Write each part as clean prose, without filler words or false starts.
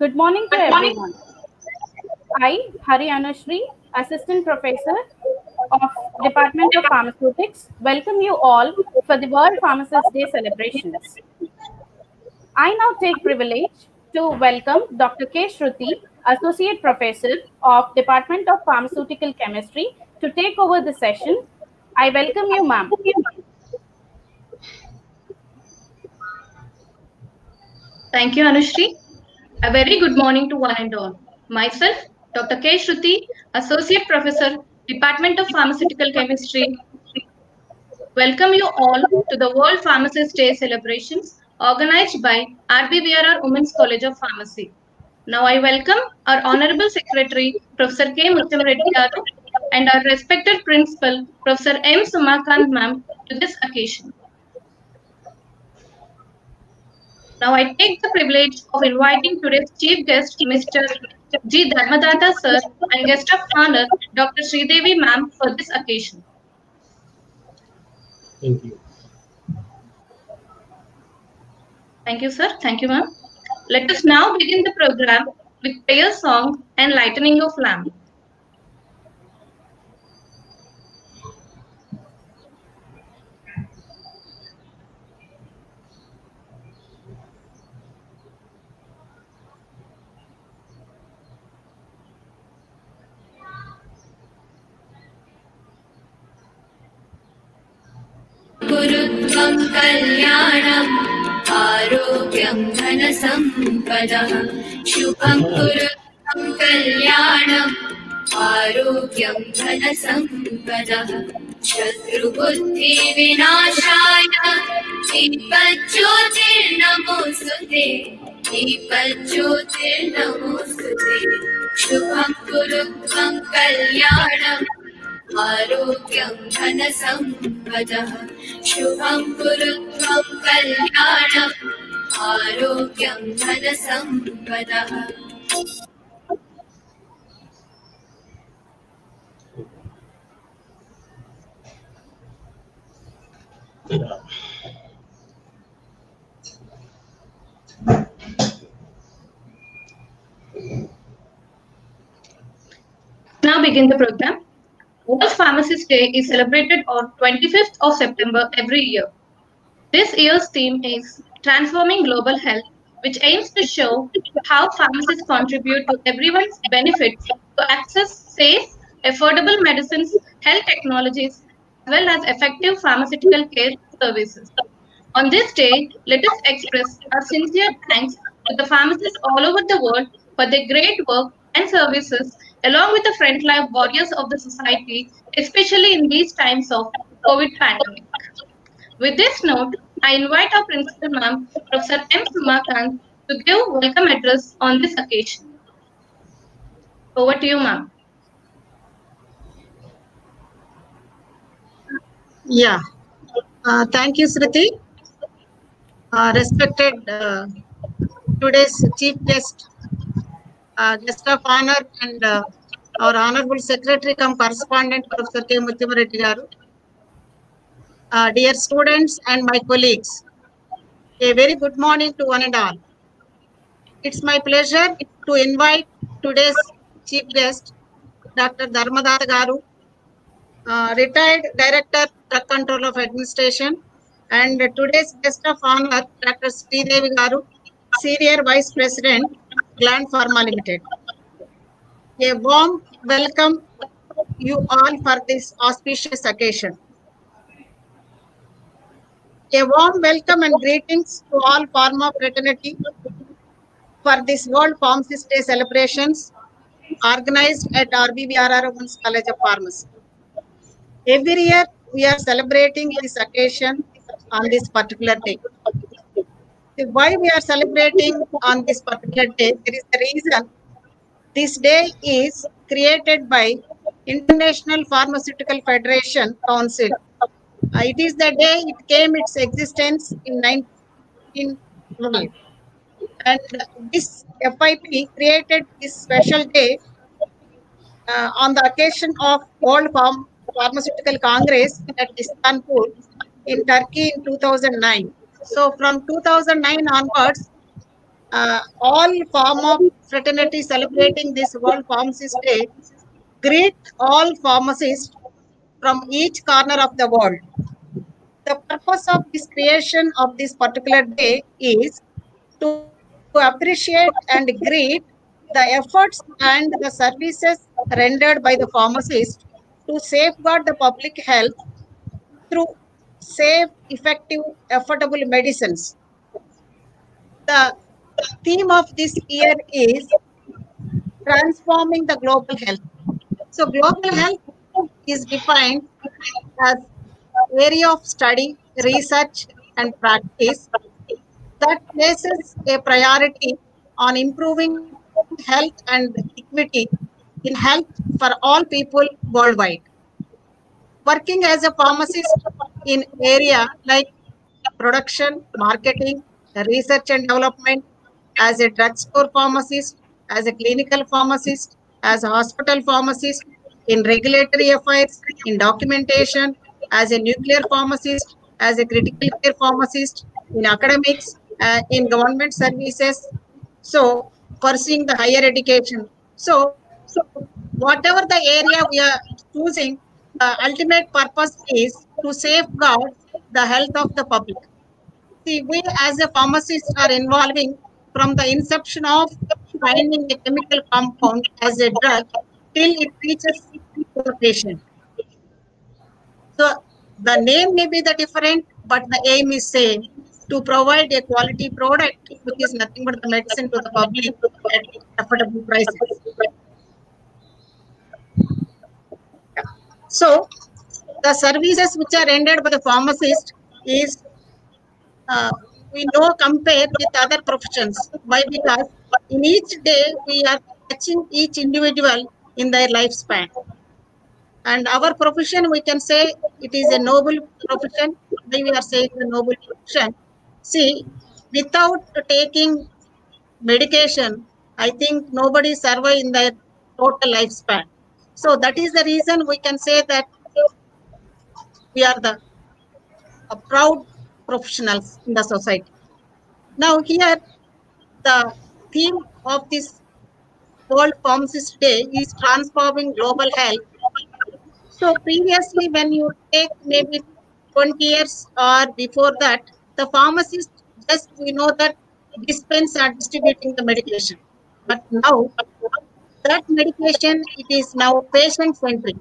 Good morning to everyone. I, Hari Anushree, Assistant Professor of Department of Pharmaceutics, welcome you all for the World Pharmacist Day celebrations. I now take privilege to welcome Dr. K. Shruti, Associate Professor of Department of Pharmaceutical Chemistry, to take over the session. I welcome you, ma'am. Thank you, Anushree. A very good morning to one and all. Myself, Dr. K. Shruti, Associate Professor, Department of Pharmaceutical Chemistry. Welcome you all to the World Pharmacist Day celebrations organized by RBVRR Women's College of Pharmacy. Now I welcome our Honorable Secretary, Professor K. Mutyam Reddy Garu, and our respected Principal, Professor M. Sumakant ma'am, to this occasion. Now I take the privilege of inviting today's chief guest, Mr. G. Dharmadata sir, and guest of honor, Dr. Sridevi ma'am, for this occasion. Thank you. Thank you, sir. Thank you, ma'am. Let us now begin the program with prayer song and lightening of lamp. गुरुत्वं कल्याणम् आरोग्यं धनसम्पदः शुभं गुरुत्वं कल्याणम् आरोग्यं धनसम्पदः शत्रुबुद्धिविनाशाय दीपज्योतिर्नमोऽस्तुते दीपज्योतिर्नमोऽस्तुते शुभं गुरुत्वं कल्याणम् आरोग्यं धनसम्पदः शुभं गुरुत्वं कल्याणम् आरोग्यं धनसम्पदः Now begin the program. World Pharmacist Day is celebrated on 25th of September every year. This year's theme is Transforming Global Health, which aims to show how pharmacists contribute to everyone's benefit to access safe, affordable medicines, health technologies, as well as effective pharmaceutical care services. On this day, let us express our sincere thanks to the pharmacists all over the world for their great work and services, along with the frontline warriors of the society, especially in these times of COVID pandemic. With this note, I invite our principal ma'am, Professor M. Sumakant, to give welcome address on this occasion. Over to you, ma'am. Yeah. Thank you, Sriti. Respected today's chief guest, guest of honor, and our honorable secretary cum correspondent, Professor K. Mutyam Reddy Garu. Dear students and my colleagues, a very good morning to one and all. It's my pleasure to invite today's chief guest, Dr. Dharmadata Garu, retired Director, Drug Control of Administration, and today's guest of honor, Dr. Sridevi Garu, Senior Vice President, Gland Pharma Limited. A warm welcome you all for this auspicious occasion. A warm welcome and greetings to all pharma fraternity for this World Pharmacist Day celebrations organized at RBVRR Women's College of Pharmacy. Every year, we are celebrating this occasion on this particular day. Why we are celebrating on this particular day? There is a reason. This day is created by International Pharmaceutical Federation Council. It is the day it came its existence in 1912. And this FIP created this special day on the occasion of World Pharmaceutical Congress at Istanbul in Turkey in 2009. So from 2009 onwards, all form of fraternity celebrating this World Pharmacist Day greet all pharmacists from each corner of the world. The purpose of this creation of this particular day is to appreciate and greet the efforts and the services rendered by the pharmacist to safeguard the public health through safe, effective, affordable medicines. The theme of this year is transforming the global health. So global health is defined as area of study, research, and practice that places a priority on improving health and equity in health for all people worldwide. Working as a pharmacist in area like production, marketing, research and development, as a drugstore pharmacist, as a clinical pharmacist, as a hospital pharmacist, in regulatory affairs, in documentation, as a nuclear pharmacist, as a critical care pharmacist, in academics, in government services. So, pursuing the higher education. So, whatever the area we are choosing, the ultimate purpose is to safeguard the health of the public. See, we as a pharmacist are involving from the inception of finding a chemical compound as a drug till it reaches to the patient. So the name may be the different, but the aim is same to provide a quality product which is nothing but the medicine to the public at affordable prices. So the services which are rendered by the pharmacist is uh, we know compare with other professions. Why? Because in each day we are touching each individual in their lifespan. And our profession, we can say it is a noble profession. Why we are saying a noble profession? See, without taking medication, I think nobody survive in their total lifespan. So that is the reason we can say that we are the proud professionals in the society. Now here the theme of this World Pharmacist Day is transforming global health. So previously, when you take maybe 20 years or before that, the pharmacist just we know that dispense are distributing the medication. But now that medication it is now patient centric.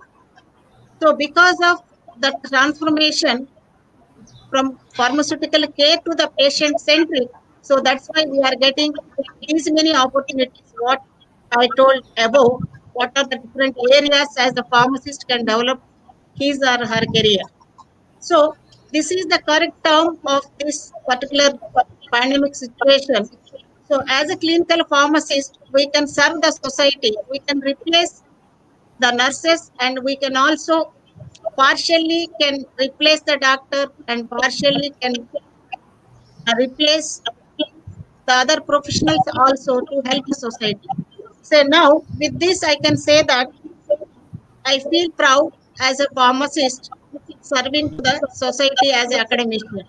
So because of the transformation from pharmaceutical care to the patient centric, so that's why we are getting these many opportunities. What I told above, what are the different areas as the pharmacist can develop his or her career. So this is the correct term of this particular pandemic situation. So as a clinical pharmacist, we can serve the society. We can replace the nurses and we can also partially can replace the doctor and partially can replace the other professionals also to help the society. So now with this I can say that I feel proud as a pharmacist serving to the society as an academician.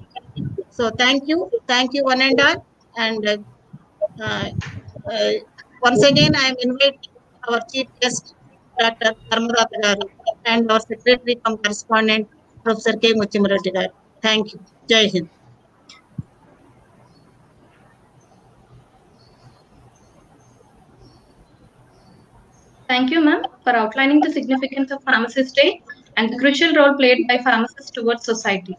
So thank you one and all. And uh, uh, once again I am inviting our chief guest, Dr. Dharmadata Garu, and our secretary cum correspondent, Professor K. Muchimureddy Garu. Thank you. Jai Hind. Thank you, ma'am, for outlining the significance of Pharmacist Day and the crucial role played by pharmacists towards society.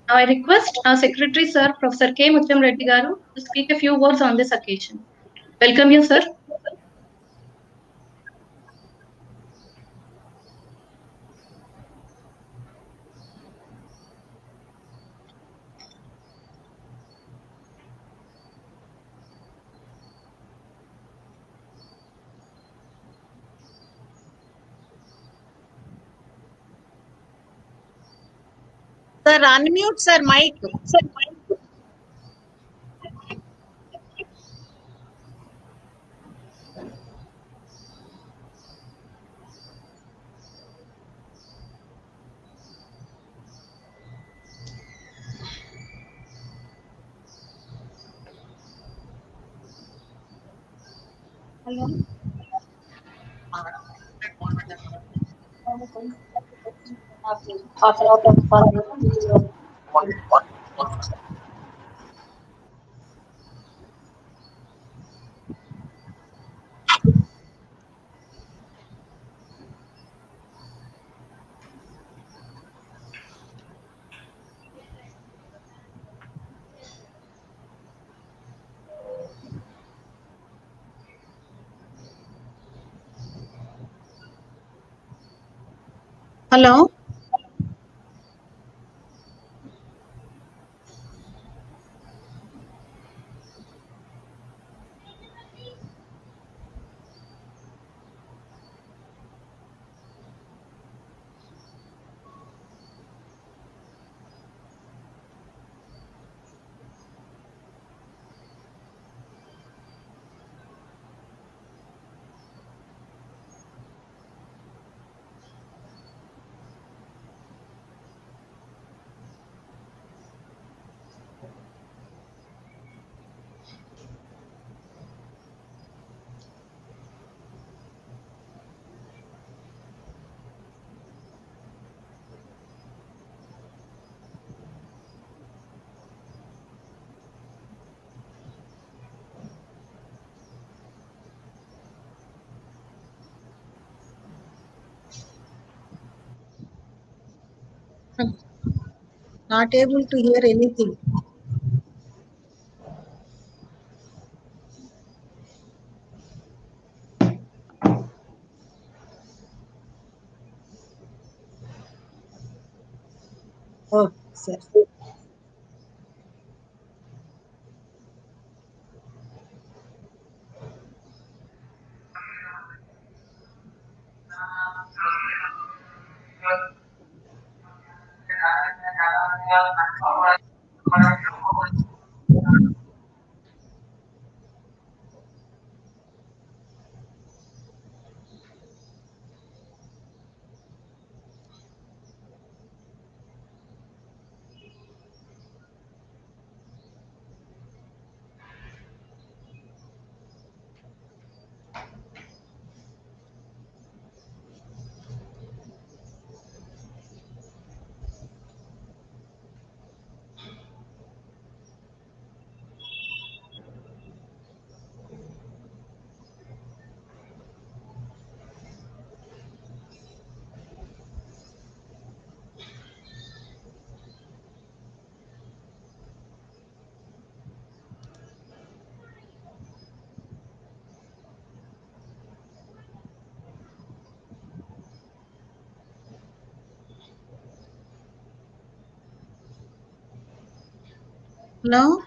Now I request our Secretary, Sir, Professor K. Mutyam Reddy Garu, to speak a few words on this occasion. Welcome you, sir. Sir, unmute sir mic. Hello. Not able to hear anything. Oh, sir. Hello.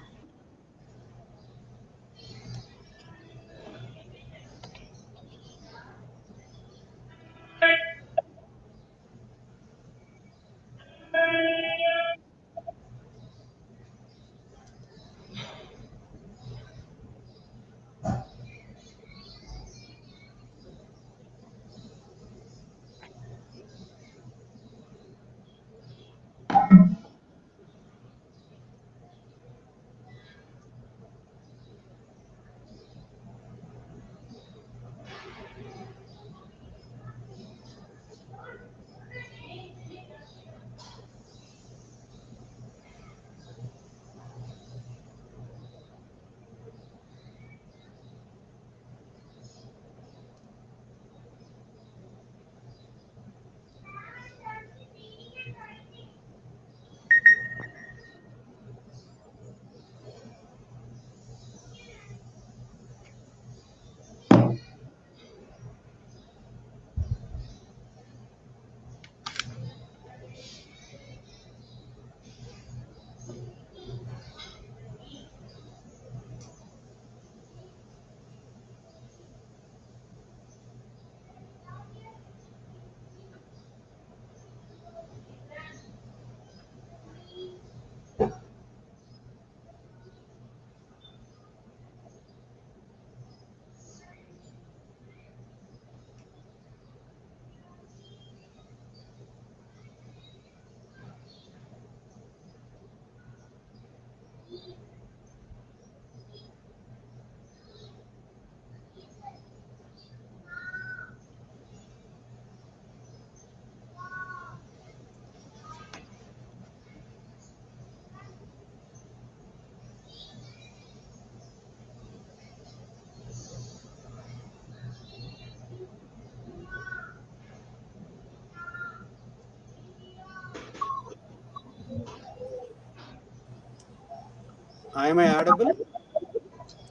Am I audible?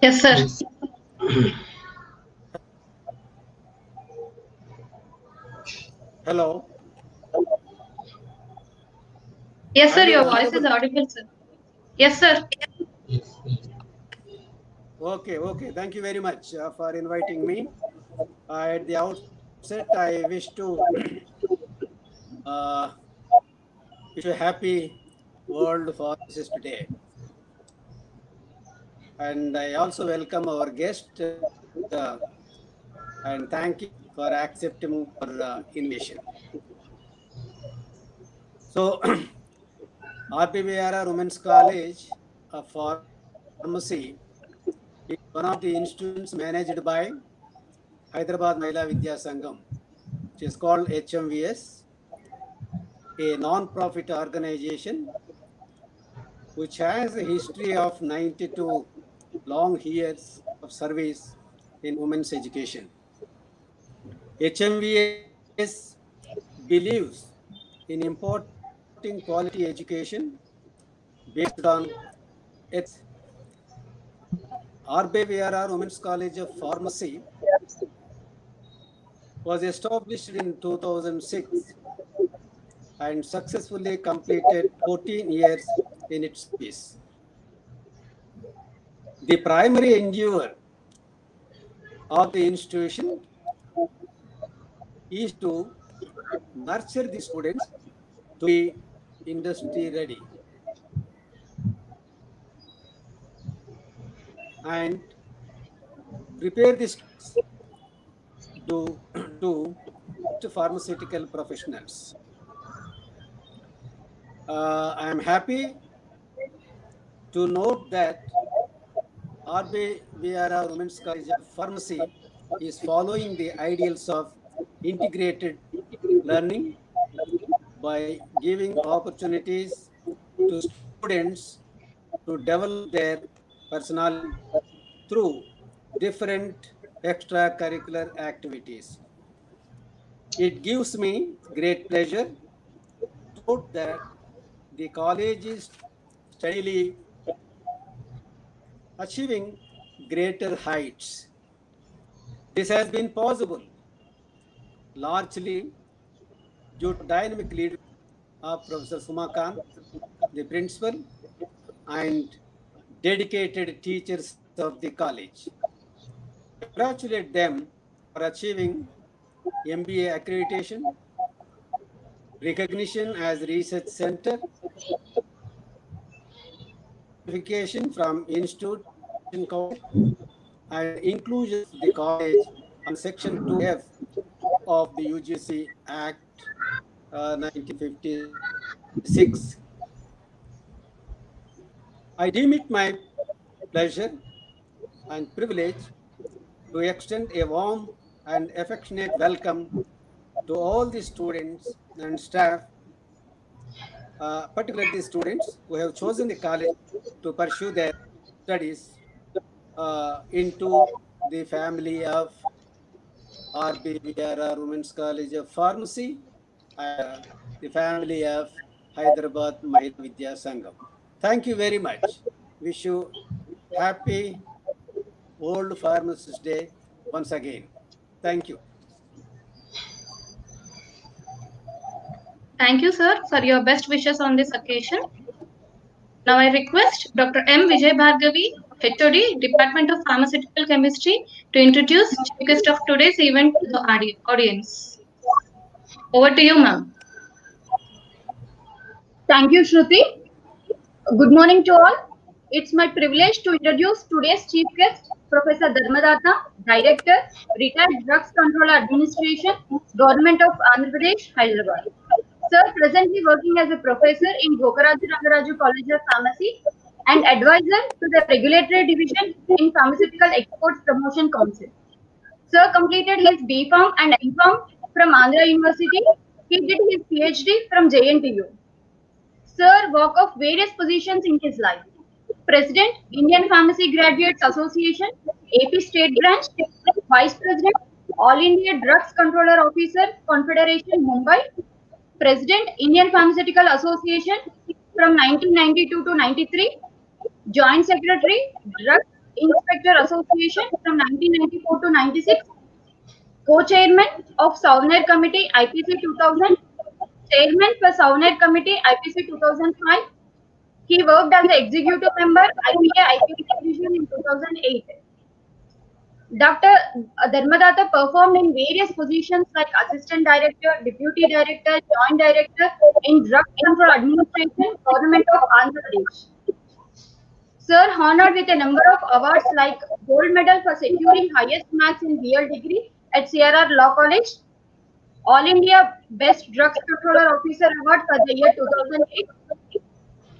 Yes, sir. Hello. Yes, sir. Am I Your voice is audible? audible, sir. Yes, sir. Okay. Thank you very much for inviting me. At the outset, I wish to uh, wish you a happy World Pharmacist Day. And I also welcome our guest and thank you for accepting our invitation. So, RPVRR Women's College of Pharmacy is one of the institutions managed by Hyderabad Mahila Vidya Sangam, which is called HMVS, a non-profit organization which has a history of 92 long years of service in women's education. HMVS believes in importing quality education based on its RBVRR Women's College of Pharmacy was established in 2006 and successfully completed 14 years in its service. The primary endeavor of the institution is to nurture the students to be industry ready and prepare the students to pharmaceutical professionals. I am happy to note that RBVRR Women's College of Pharmacy is following the ideals of integrated learning by giving opportunities to students to develop their personality through different extracurricular activities. It gives me great pleasure to note that the college is steadily achieving greater heights. This has been possible largely due to dynamic leadership of Professor Sumakant, the principal, and dedicated teachers of the college. I congratulate them for achieving MBA accreditation, recognition as research center, certification from Institute and inclusion of the college on Section 2F of the UGC Act 1956. I deem it my pleasure and privilege to extend a warm and affectionate welcome to all the students and staff, particularly the students who have chosen the college to pursue their studies into the family of RBVRR Women's College of Pharmacy, the family of Hyderabad Mahila Vidya Sangam. Thank you very much. Wish you happy World Pharmacist Day once again. Thank you. Thank you, sir, for your best wishes on this occasion. Now I request Dr. M. Vijay Bhargavi, HOD, Department of Pharmaceutical Chemistry, to introduce chief guest of today's event to the audience. Over to you, ma'am. Thank you, Shruti. Good morning to all. It's my privilege to introduce today's chief guest, Professor Dharmadatta, Director, Retired Drugs Control Administration, Government of Andhra Pradesh, Hyderabad. Sir, presently working as a professor in Gokaraju Rangaraju College of Pharmacy and advisor to the Regulatory Division in Pharmaceutical Exports Promotion Council. Sir completed his B.Pharm and M.Pharm from Andhra University. He did his PhD from JNTU. Sir worked of various positions in his life. President, Indian Pharmacy Graduates Association, AP State Branch, Vice President, All India Drugs Controller Officer, Confederation, Mumbai, President, Indian Pharmaceutical Association from 1992 to 93, Joint Secretary, Drug Inspector Association from 1994 to 96, Co-Chairman of Savner Committee IPC 2000, Chairman for Savner Committee IPC 2005. He worked as the Executive Member IPA IPC Division in 2008. Dr. Dharmadatta performed in various positions like Assistant Director, Deputy Director, Joint Director in Drug Control Administration, Government of Andhra Pradesh. Sir honored with a number of awards like Gold Medal for securing highest marks in BL degree at CRR Law College, All India Best Drugs Controller Officer Award for the year 2008.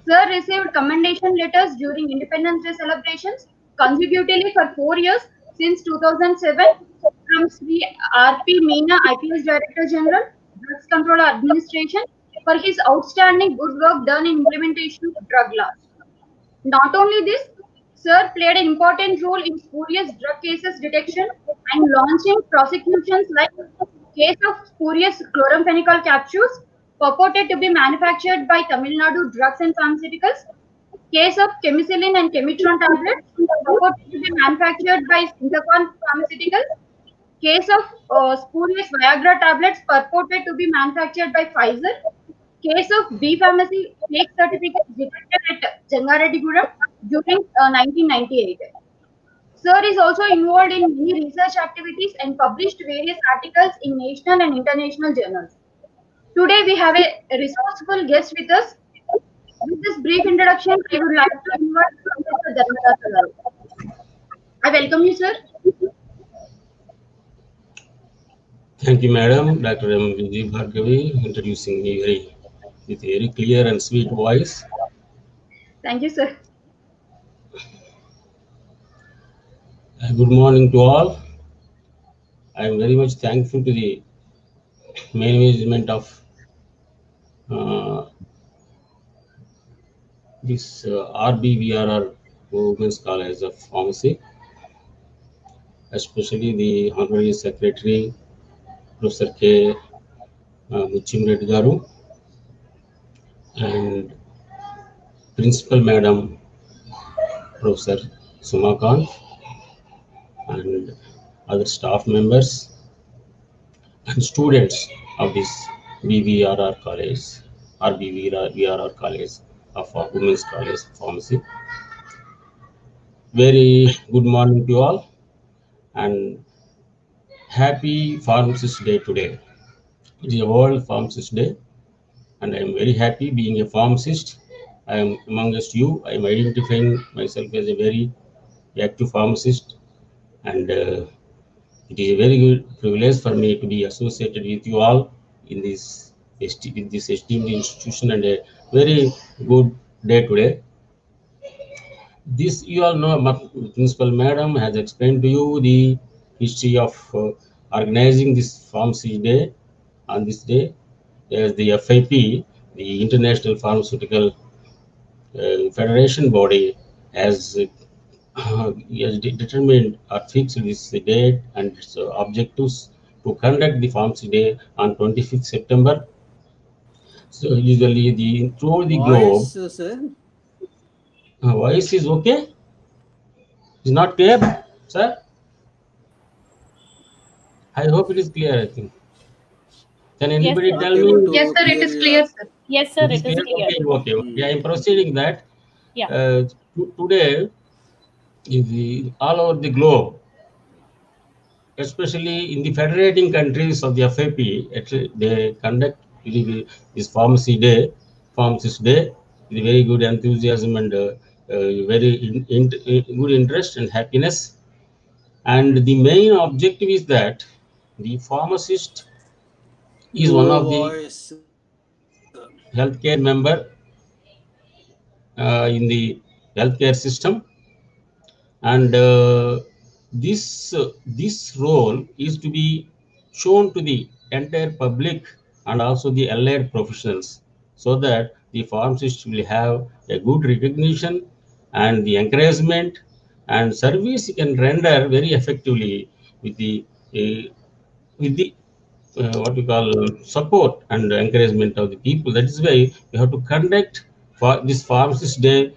Sir received commendation letters during Independence Day celebrations consecutively for 4 years since 2007 from Sri R.P. Meena, IPS Director General, Drugs Control Administration, for his outstanding good work done in implementation of drug laws. Not only this, Sir played an important role in spurious drug cases detection and launching prosecutions like case of spurious chloramphenicol capsules purported to be manufactured by Tamil Nadu Drugs and Pharmaceuticals, case of chemicillin and chemitron tablets purported to be manufactured by Synthocorp Pharmaceuticals, case of spurious Viagra tablets purported to be manufactured by Pfizer, case of B Pharmacy fake certificates detected at Jangareddygudem during 1998. Sir is also involved in many research activities and published various articles in national and international journals. Today we have a resourceful guest with us. With this brief introduction, I would like to invite Professor Dharmadatta Garu. I welcome you, sir. Thank you, Madam. Dr. M. Vijay Bhargavi, introducing me with a very clear and sweet voice. Thank you, sir. Good morning to all. I am very much thankful to the management of this RBVRR Women's College of Pharmacy, especially the Honorary Secretary, Professor K. Muchimreddy Garu, and Principal Madam, Professor Suma Kant, and other staff members and students of this BVRR College, RBVRR College of Women's College of Pharmacy. Very good morning to all, and happy Pharmacist Day today. It is a World Pharmacist Day, and I am very happy being a pharmacist. I am amongst you. I am identifying myself as a very active pharmacist, and it is a very good privilege for me to be associated with you all in this esteemed institution, and a very good day today. This, you all know, Principal Madam has explained to you the history of organizing this Pharmacy Day on this day, as the FIP, the International Pharmaceutical Federation body, has determined or fixed this date and its objectives to conduct the Pharmacy Day on 25th September. So usually throughout the globe. Sir? Voice is okay? Is not clear, sir? I hope it is clear, I think. Can anybody Yes, tell me? Yes, sir, it is clear, sir. Yes, sir, it is clear. Okay. Yeah, I'm proceeding that. Yeah. Today, all over the globe, especially in the federating countries of the FIP, they conduct this Pharmacist Day with very good enthusiasm and very good interest and happiness. And the main objective is that the pharmacist is one of the healthcare member in the healthcare system, and this role is to be shown to the entire public and also the allied professionals, so that the pharmacist will have a good recognition and the encouragement and service he can render very effectively with the what we call support and encouragement of the people. That is why we have to conduct for this Pharmacist Day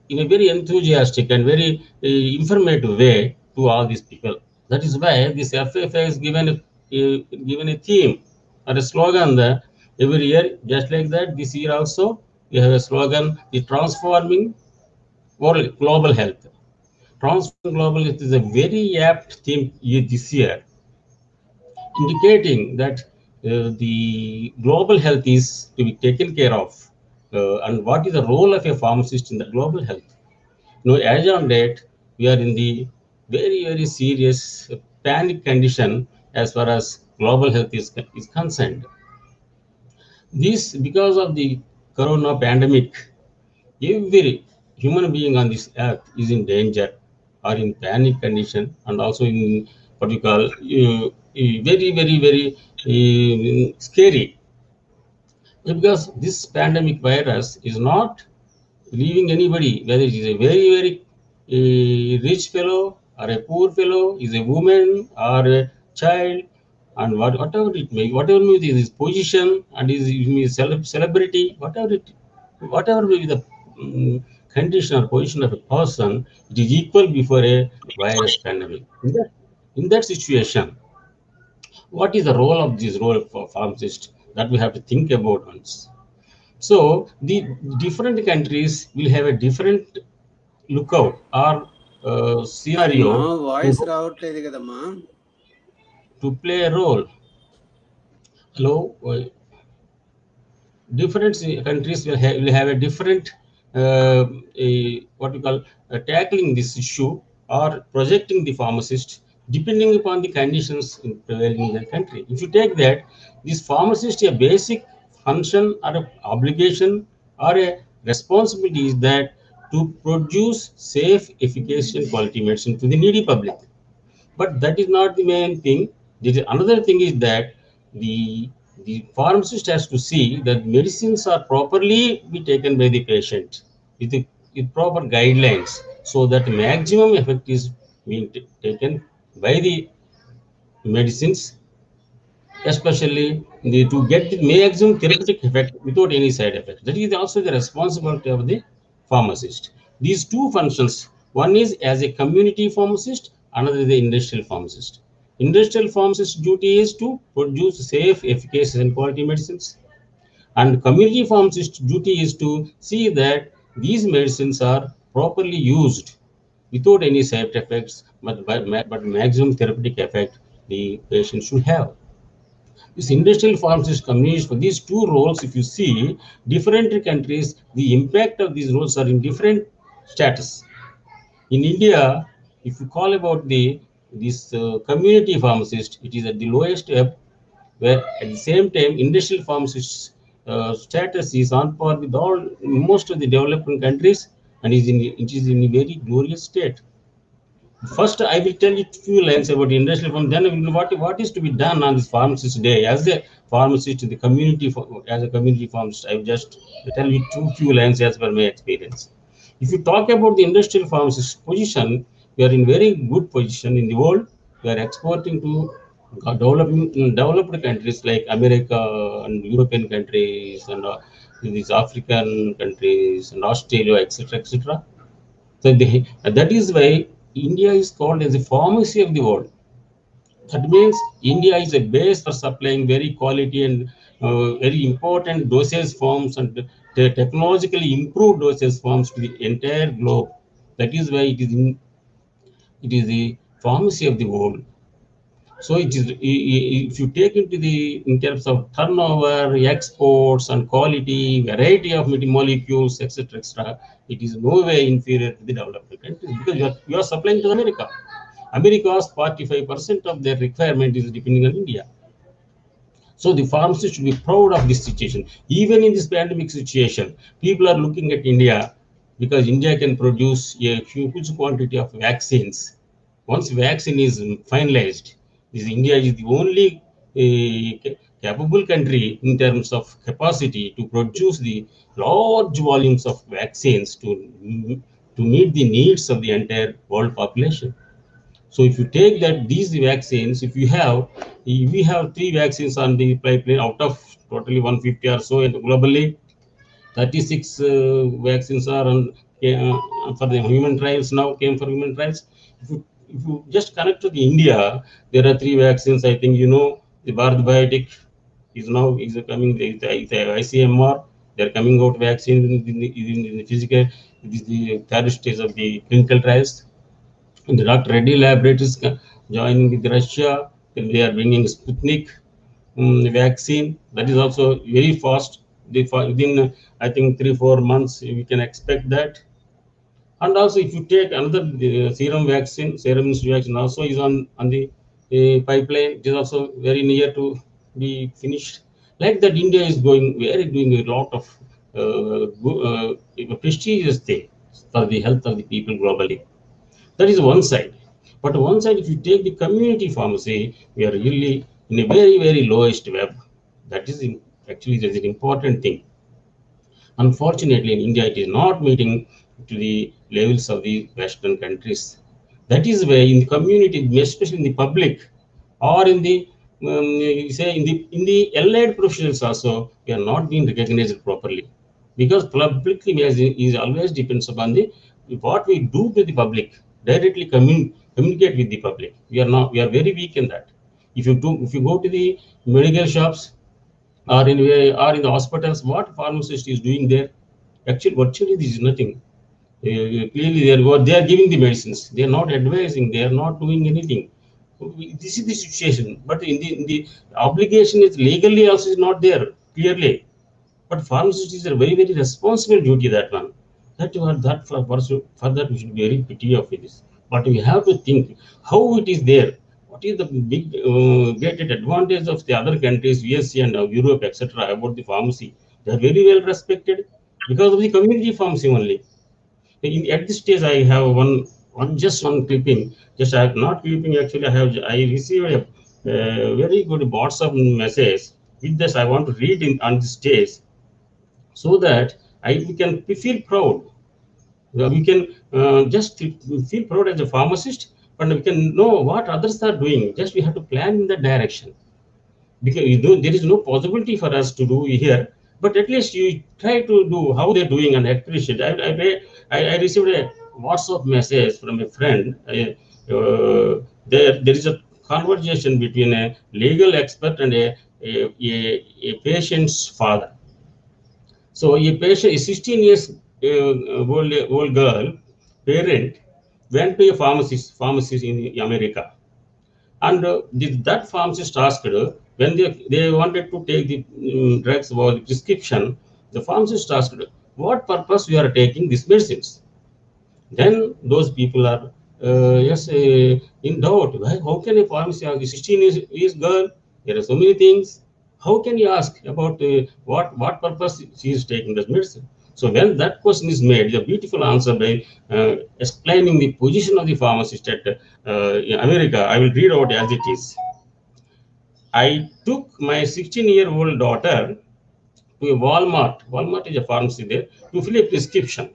in a very enthusiastic and very informative way to all these people. That is why this FFA is given a theme or a slogan there every year. Just like that, this year also we have a slogan: the transforming world global health. Transforming global health is a very apt theme this year, indicating that the global health is to be taken care of, and what is the role of a pharmacist in the global health. As on date, we are in the very serious panic condition as far as global health is concerned. This, because of the corona pandemic, every human being on this earth is in danger or in panic condition, and also in what we call very scary, because this pandemic virus is not leaving anybody, whether it is a very rich fellow or a poor fellow, is a woman or a child, and whatever it may, whatever may be his position, and is celebrity, whatever may be the condition or position of a person, it is equal before a virus pandemic. In that situation, what is the role of this role for pharmacist, that we have to think about once. So the different countries will have a different lookout or scenario voice రావట్లేదు కదమ్మా. to play a role. Hello, different countries will have a different what we call tackling this issue or projecting the pharmacist depending upon the conditions prevailing in the country. If you take that, this pharmacist, a basic function or a obligation or a responsibility is that to produce safe, efficacious and quality medicine to the needy public. But that is not the main thing. Another thing is that the pharmacist has to see that medicines are properly be taken by the patient with proper guidelines, so that maximum effect is being taken by the medicines, especially to get the maximum therapeutic effect without any side effects. That is also the responsibility of the pharmacist. These two functions, one is as a community pharmacist, another is the industrial pharmacist. Industrial pharmacist duty is to produce safe, efficacious and quality medicines, and community pharmacist duty is to see that these medicines are properly used without any side effects, but maximum therapeutic effect the patient should have. This industrial pharmacist communities, for these two roles, if you see different countries, the impact of these roles are in different status. In India, if you call about this community pharmacist, it is at the lowest ebb, where at the same time industrial pharmacist status is on par with most of the developing countries, and it is in a very glorious state. First, I will tell you a few lines about industrial pharmacy. Then, what is to be done on this pharmacist day as a pharmacist in the community. As a community pharmacist, I will just tell you few lines as per my experience. If you talk about the industrial pharmacist position, we are in very good position in the world. We are exporting to developed countries like America and European countries and these African countries and Australia, etc., etc. So that is why India is called as the pharmacy of the world. That means India is a base for supplying very quality and very important dosage forms and technologically improved dosage forms to the entire globe. That is why it is the pharmacy of the world. So it is, if you take into in terms of turnover, exports and quality, variety of molecules, etc., etc., it is no way inferior to the developed countries, because you are supplying to America. America's 45% of their requirement is depending on India. So the pharmacists should be proud of this situation. Even in this pandemic situation, people are looking at India because India can produce a huge quantity of vaccines. Once vaccine is finalized, India is the only capable country in terms of capacity to produce the large volumes of vaccines to meet the needs of the entire world population. So if you take that these vaccines, if we have 3 vaccines on the pipeline out of totally 150 or so, and globally 36 vaccines are on for the human trials now came for human trials. If you just connect to the India, there are 3 vaccines. I think you know the Bharat Biotech is now coming. The ICMR, they're coming out vaccine in the physical. It is the third stage of the clinical trials. And the Dr. Reddy Laboratories joining with Russia. Then they are bringing Sputnik vaccine. That is also very fast. Within I think 3-4 months we can expect that. And also, if you take another serum Institute vaccine also is on the pipeline. It is also very near to be finished. Like that, India is doing a lot of prestigious thing for the health of the people globally. That is one side. But one side, if you take the community pharmacy, we are really in a very, very lowest web. That is actually that is an important thing. Unfortunately, in India, it is not meeting to the levels of the Western countries. That is why in the community, especially in the public, or in the in the allied professionals also, we are not being recognized properly, because public image is always depends upon the what we do to the public, directly communicate with the public. We are very weak in that. If you go to the medical shops, or in the hospitals, what pharmacist is doing there? Actually, virtually this is nothing. Clearly, they are giving the medicines. They are not advising. They are not doing anything. This is the situation. But in the obligation is legally also is not there clearly. But pharmacist is a very, very responsible duty, that one. For that we should be very pity of this. But we have to think how it is there. What is the big great advantage of the other countries, USA and Europe, etc., about the pharmacy? They are very well respected because of the community pharmacy only. At this stage, I have just one clipping. Just I have not clipping. Actually, I received a very good WhatsApp message. With this, I want to read on the stage, so that we can feel proud. We can just feel proud as a pharmacist, but we can know what others are doing. Just we have to plan in that direction, because there is no possibility for us to do here. But at least you try to do how they're doing and appreciate. I received a WhatsApp message from a friend. There is a conversation between a legal expert and a patient's father. So a 16 years old girl, parent, went to a pharmacist in America. And that pharmacist asked her, when they wanted to take the drugs or the prescription, the pharmacist asked her, what purpose you are taking these medicines? Then those people are in doubt. How can a pharmacist ask a 16 years girl? There are so many things. How can you ask about what purpose she is taking this medicine? So when that question is made, the beautiful answer by explaining the position of the pharmacist at America, I will read out as it is. I took my 16-year-old daughter to a Walmart. Walmart is a pharmacy there, to fill a prescription.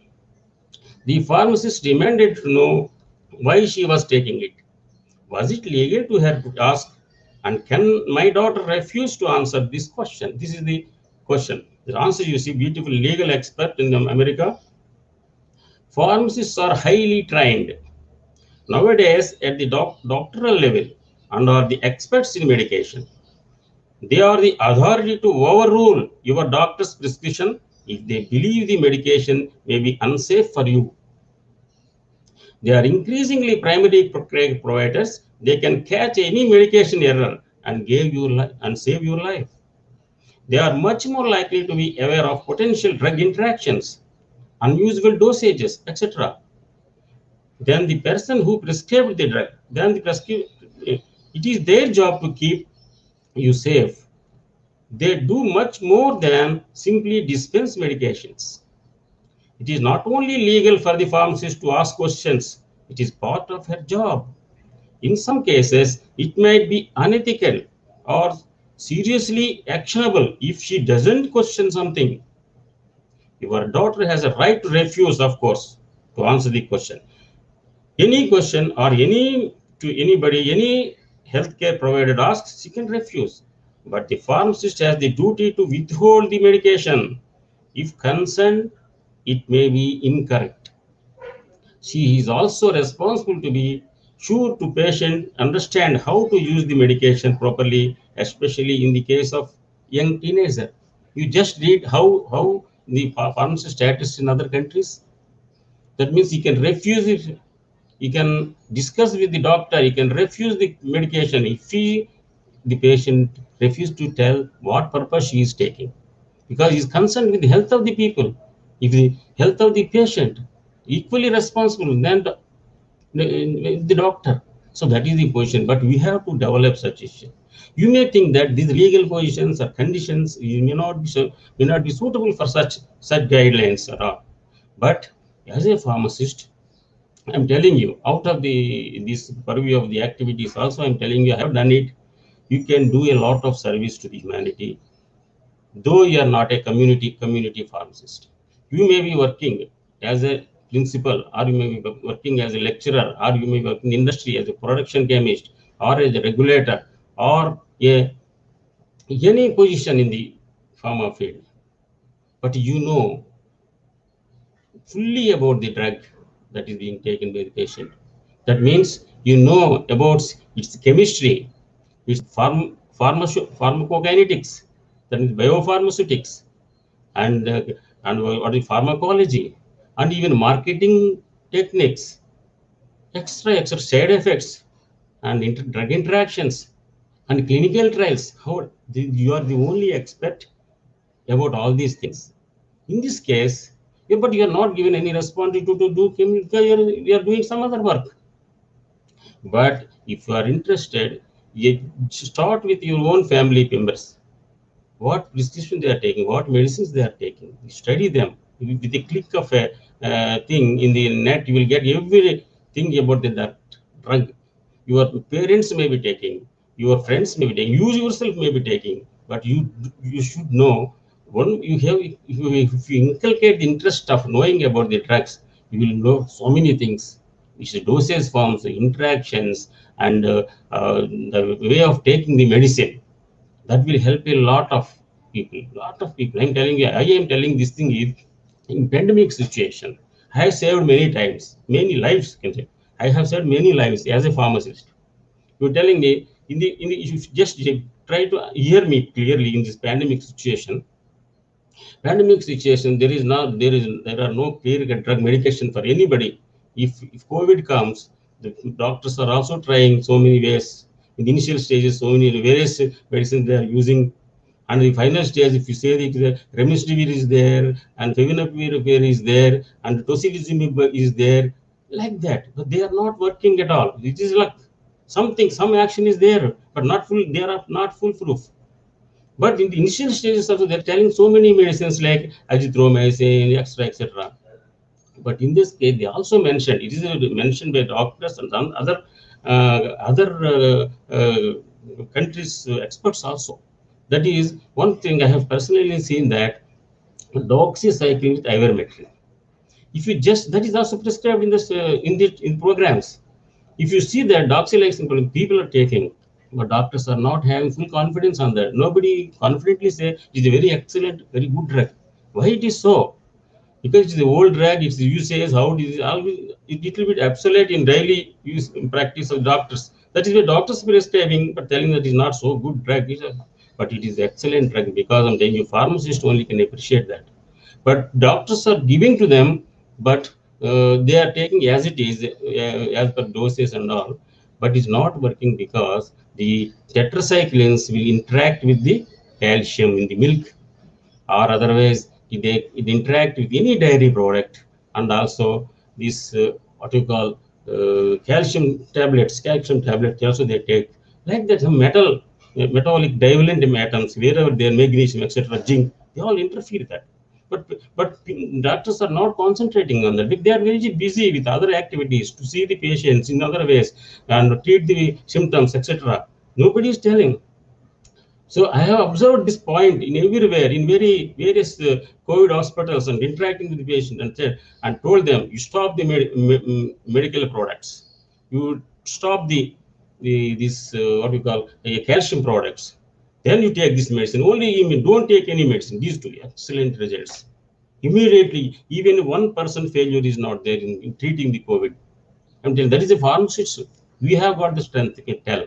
The pharmacist demanded to know why she was taking it. Was it legal to her to ask? And can my daughter refuse to answer this question? This is the question. The answer, you see, beautiful legal expert in America. Pharmacists are highly trained nowadays at the doctoral level and are the experts in medication. They are the authority to overrule your doctor's prescription if they believe the medication may be unsafe for you. They are increasingly primary care providers. They can catch any medication error and save your life. They are much more likely to be aware of potential drug interactions, unusual dosages, etc. Than the person who prescribed the drug. It is their job to keep you safe. They do much more than simply dispense medications. It is not only legal for the pharmacist to ask questions, it is part of her job. In some cases, it might be unethical or seriously actionable if she doesn't question something. Your daughter has a right to refuse, of course, to answer the question. Any question or any healthcare provider asks, she can refuse. But the pharmacist has the duty to withhold the medication if concerned it may be incorrect. she is also responsible to be sure to patient understand how to use the medication properly, especially in the case of young teenager. You just read how the pharmacy status in other countries. That means you can refuse it. You can discuss with the doctor. You can refuse the medication if the patient refuses to tell what purpose she is taking, because he is concerned with the health of the people. If the health of the patient equally responsible than the doctor. So that is the position. But we have to develop such issue. You may think that these legal positions or conditions may not be suitable for such guidelines at all. But as a pharmacist, I'm telling you, out of this purview of the activities, also I'm telling you, I have done it. You can do a lot of service to the humanity, though you are not a community pharmacist. You may be working as a principal, or you may be working as a lecturer, or you may be working in industry as a production chemist, or as a regulator, or any position in the pharma field. But you know fully about the drug that is being taken by the patient. That means you know about its chemistry, its pharmacokinetics, that is biopharmaceutics, and what is pharmacology, and even marketing techniques, extra side effects, and drug interactions, and clinical trials. How you are the only expert about all these things. In this case, but you are not given any responsibility to do chemical. You are doing some other work. But if you are interested, you start with your own family members. What prescription they are taking, what medicines they are taking. Study them. With the click of a thing in the net, you will get everything about that drug. Your parents may be taking, your friends may be taking, you yourself may be taking, but you should know. If you inculcate the interest of knowing about the drugs, you will know so many things, which is dosage forms, interactions, and the way of taking the medicine. That will help a lot of people. I'm telling you, I am telling this thing is in pandemic situation. I have saved many times, many lives. I have saved many lives as a pharmacist. You're telling me you just try to hear me clearly in this pandemic situation. There are no clear drug medication for anybody. If COVID comes, the doctors are also trying so many ways. In the initial stages, so many various medicines they are using. And the final stage, if you say the remdesivir is there, and favipiravir is there, and tocilizumab is there, like that, but they are not working at all. It is like some action is there, but not full. They are not foolproof. But in the initial stages also, they're telling so many medicines like azithromycin, etc. But in this case, they also mentioned, it is mentioned by doctors and some other countries' experts also. That is one thing I have personally seen, that doxycycline with ivermectin. If you just, that is also prescribed in this in programs. If you see that doxycycline people are taking, but doctors are not having full confidence on that. Nobody confidently say it is a very excellent, very good drug. Why it is so? Because it is the old drug, its usage, how it is always a little bit obsolete in daily use in practice of doctors. That is why doctors prescribing, but telling that it is not so good drug. But it is excellent drug, because I'm telling you, pharmacist only can appreciate that. But doctors are giving to them, but they are taking as it is, as per doses and all. But it's not working, because the tetracyclines will interact with the calcium in the milk, or otherwise it interact with any dairy product, and also this what you call calcium tablets also they take, like that. Some metallic divalent atoms, wherever they are, magnesium, etc., zinc, they all interfere with that. But doctors are not concentrating on that. They are very busy with other activities to see the patients in other ways and treat the symptoms, etc. Nobody is telling. So I have observed this point in everywhere, in various COVID hospitals, and interacting with the patient, and told them, you stop the medical products, you stop this what you call calcium products, then you take this medicine. Only don't take any medicine. These two excellent results. Immediately, even 1% failure is not there in treating the COVID. I'm telling that is a pharmacist. We have got the strength to tell.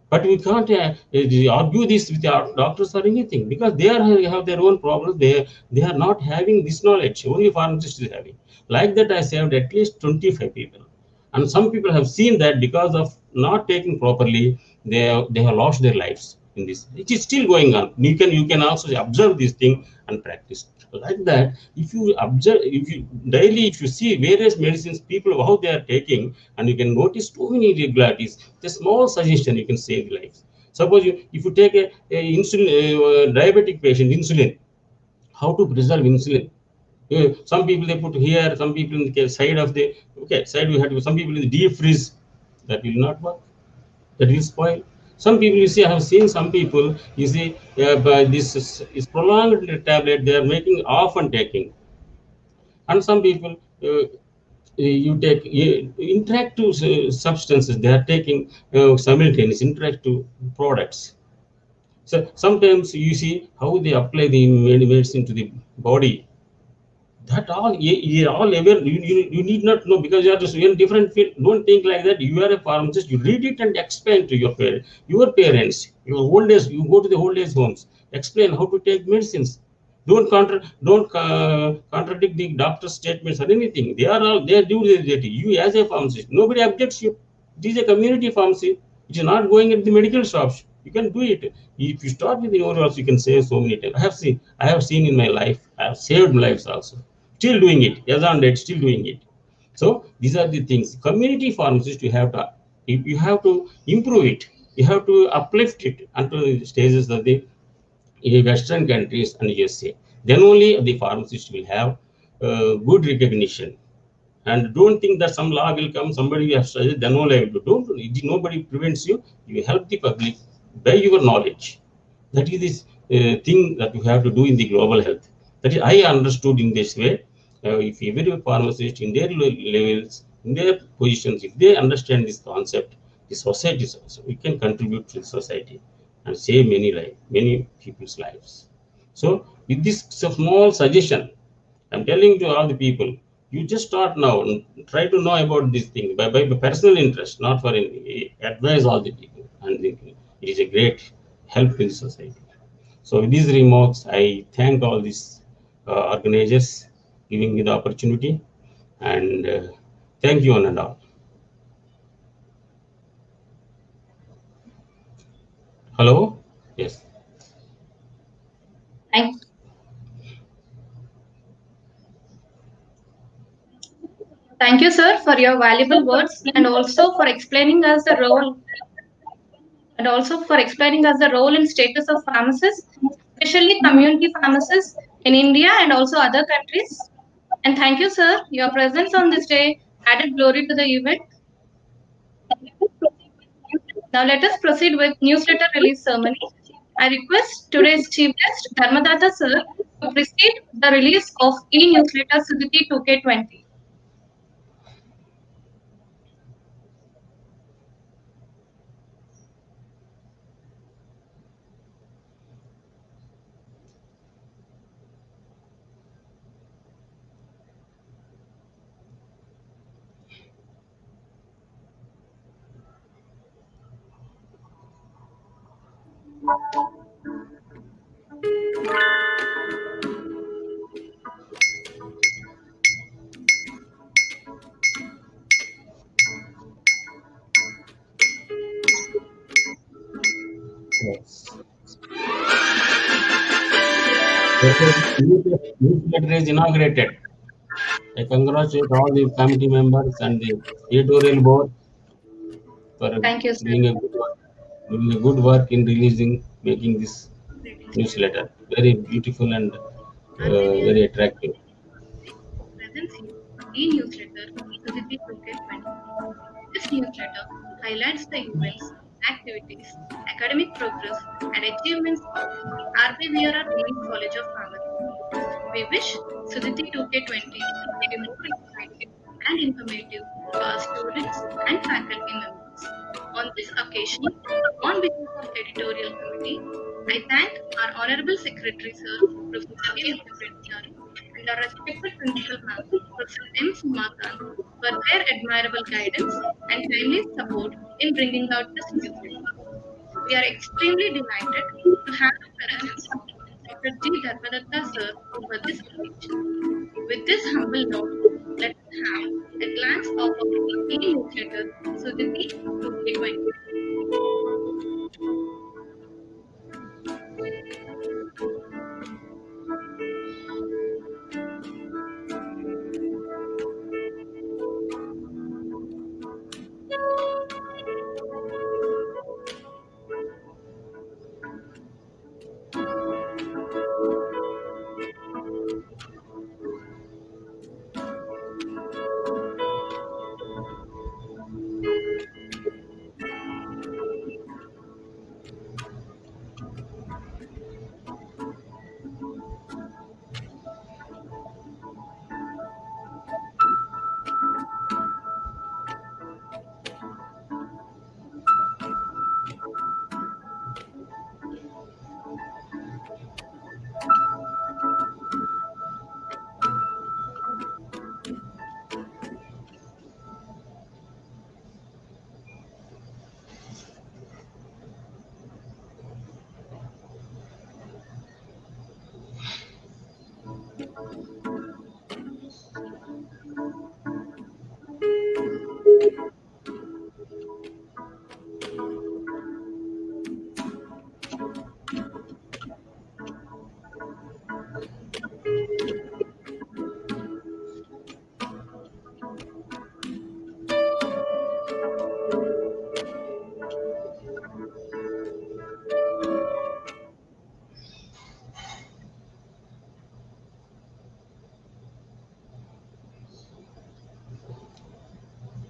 But we can't argue this with our doctors or anything because they have their own problems. They are not having this knowledge. Only pharmacist is having. Like that, I saved at least 25 people, and some people have seen that because of not taking properly, they have lost their lives in this. It is still going on. You can also observe this thing and practice like that. If you observe, if you see various medicines people how they are taking, and you can notice too many irregularities, the small suggestion you can save lives. Suppose if you take a insulin diabetic patient insulin, how to preserve insulin. Some people they put here, some people in the side of the side we have to, some people in the deep freeze. That will not work, that will spoil. Some people, you see, I have seen some people, you see, by this is prolonged tablet, they are making off and taking. And some people, you take interactive substances, they are taking simultaneous interactive products. So sometimes you see how they apply the medicine to the body. That all you all ever you need not know because you are just in different field. Don't think like that. You are a pharmacist. You read it and explain to your parents, your old age. You go to the old age homes. Explain how to take medicines. Don't contradict the doctor's statements or anything. They are all they do their duty. You as a pharmacist, nobody objects you. It is a community pharmacy. It is not going at the medical shops. You can do it. If you start with the overalls, you can save so many times. I have seen in my life. I have saved lives also. Still doing it. As on date, still doing it. So these are the things. Community pharmacist, you have to improve it. You have to uplift it until the stages of the Western countries and USA. Then only the pharmacist will have good recognition. And don't think that some law will come, somebody will have studied, then only I will do. Don't. Nobody prevents you. You help the public by your knowledge. That is this thing that you have to do in the global health. That is, I understood in this way. If every pharmacist in their levels, in their positions, if they understand this concept, the society also, we can contribute to the society and save many people's lives. So with this small suggestion, I'm telling to all the people, you just start now and try to know about this thing by personal interest, not for any advise all the people. And it is a great help in the society. So with these remarks, I thank all these organizers giving me the opportunity, and thank you one and all. Hello? Yes. Thank you, sir, for your valuable words and also for explaining us the role and status of pharmacists, especially community pharmacists in India and also other countries. And thank you, sir. Your presence on this day added glory to the event. Now let us proceed with newsletter release ceremony. I request today's chief guest, Dharmadatta sir, to precede the release of e-newsletter Sudhiti 2K20. Yes. Newsletter is inaugurated. I congratulate all the committee members and the editorial board for Thank you, sir. doing a good work in making this newsletter. Very beautiful and very attractive. Presents you e-newsletter Sudhiti 2K20. This newsletter highlights the events, activities, academic progress, and achievements of RBVRR Dean College of Pharmacy. We wish Sudhiti 2K20 to be more exciting and informative to our students and faculty members. On this occasion, on behalf of editorial committee, I thank our Honorable Secretary Sir, Professor A. Charu, and our respected principal ma'am, Professor M. Sumakant, for their admirable guidance and timely support in bringing out this music. We are extremely delighted to have present Dr. G. Dharmadatta sir over this occasion. With this humble note, let us have a glance of our key initiator, Sudhiti 2K20.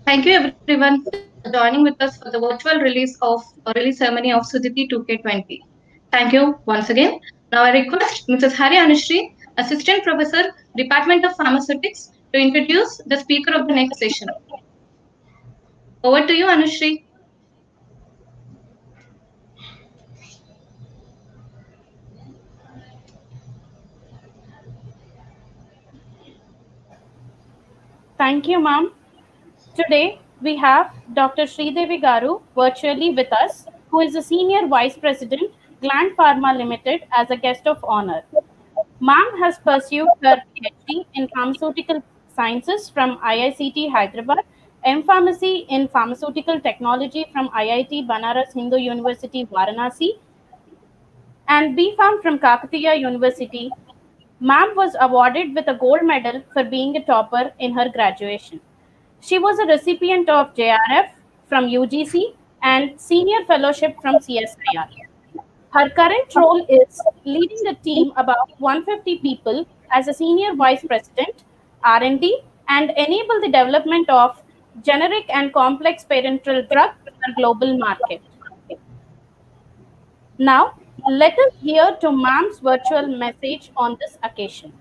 Thank you everyone for joining with us for the virtual release ceremony of Sudhiti 2K20. Thank you once again. Now I request Mrs. Hari Anushree, Assistant Professor, Department of Pharmaceutics, to introduce the speaker of the next session. Over to you, Anushree. Thank you, ma'am. Today, we have Dr. Sridevi Garu virtually with us, who is the Senior Vice President, Gland Pharma Limited, as a guest of honor. Ma'am has pursued her PhD in Pharmaceutical Sciences from IICT Hyderabad, M.Pharmacy in Pharmaceutical Technology from IIT Banaras Hindu University, Varanasi, and B.Pharm from Kakatiya University. Ma'am was awarded with a gold medal for being a topper in her graduation. She was a recipient of JRF from UGC and Senior Fellowship from CSIR. Her current role is leading a team about 150 people as a Senior Vice President, R&D, and enable the development of generic and complex parenteral drugs for global market. Now, let us hear to ma'am's virtual message on this occasion.